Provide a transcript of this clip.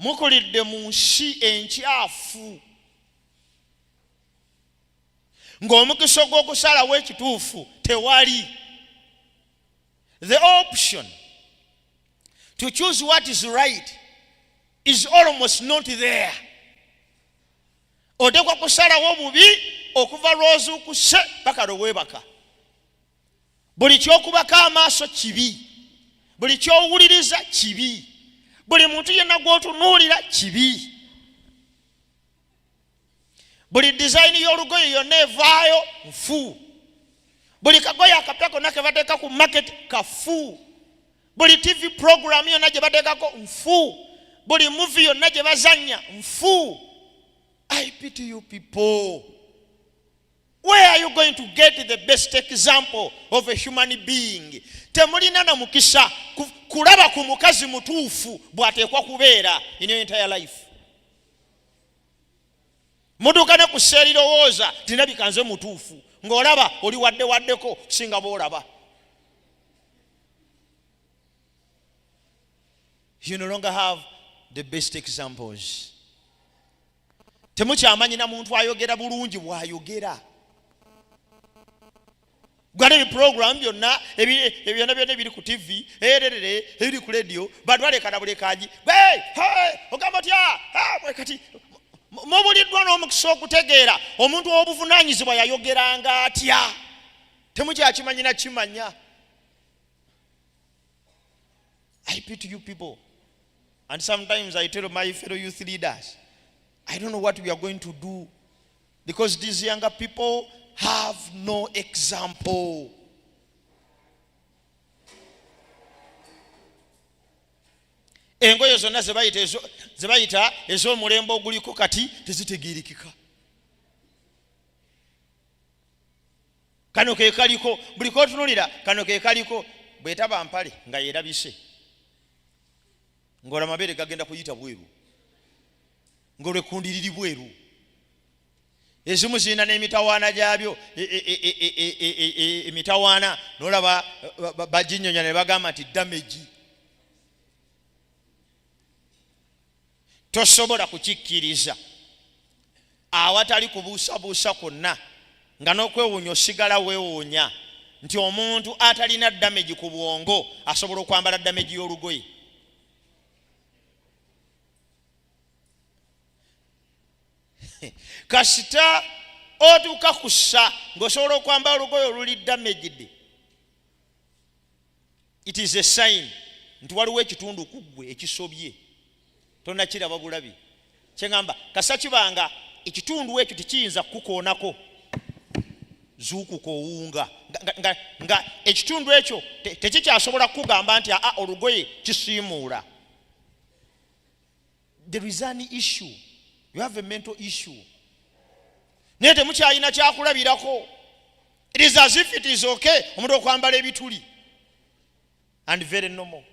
mukulidde mu nsi enkyafu ng'omukisa gw'okusalawo ekituufu tewali. The option to choose what is right is almost not there. Otekwa kusalawo bubi okuva lw'ozuukuse paka lweweebaka. Buli ky'okubaka amaaso kibi, buli ky'owuliriza kibi, buli muntu yenna gw'otunuulira kibi. Buli design y'olugoye yonna evaayo nfu. Buli kagoye akapya konna ke bateeka ku market kafu. Buli TV program yonna gye bateekako nfu. Buli movie yonna gye bazannya nfu. I pity you people. Where are you going to get the best example of a human being? Temulina na mukisa kulaba ku mukazi mutuufu bw'ateekwa kubeera in your entire life. Mudukane ku seerirowooza tina bikanze mutuufu ng'olaba oli waddeko singa bw'olaba. You no longer have the best examples. Temukyamanyi na muntu ayogera bulungi bw'ayogera. Gwale program byonna ebyonna biri ku TV ebiri ku radio badwaleka na bulekaji ogamba tya kati mubuliddwa n'omukisa okutegeera omuntu w'obuvunaanyizibwa yayogeranga atya. Temukyakimanyi na kimanya. I pity you people. And sometimes I tell my fellow youth leaders, I don't know what we are going to do because these younger people have no example. Engoye zonna zebayita ez'omulembe oguliko kati tezitegeerekeka. Kano ke kaliko buli kotunulira kano ke kaliko bwetaba mpale nga yerabise ng'ola mabere gagenda kuyita bweru ng'olwekundi liri bweru. Ezimu zirina n'emitawaana gyabyo emitawaana n'olaba baginyonya ne bagamba nti damage. Tosobola kukikkiriza awatali kubuusabuusa kwonna nga n'okwewuunya osigala weewuunya nti omuntu atalina damage ku bwongo asobola okwambala damage y'olugoye. Kasita otuuka kussa ng'osobola okwambala olugoye oluli damaged, it is a sign nti waliwo ekitundu ku ggwe ekisobye tonnakiraba bulabi. Kyengamba kasa kibanga ekitundu ekyo tekiyinza kukoonako zuukuka owunga nga ekitundu ekyo tekikyasobola kugamba nti olugoye kisiimuula. There is an issue. You have a mental issue. Naye temukyalina kyakulabirako. It is as if it is okay omuntu okwambala ebituli and very normal.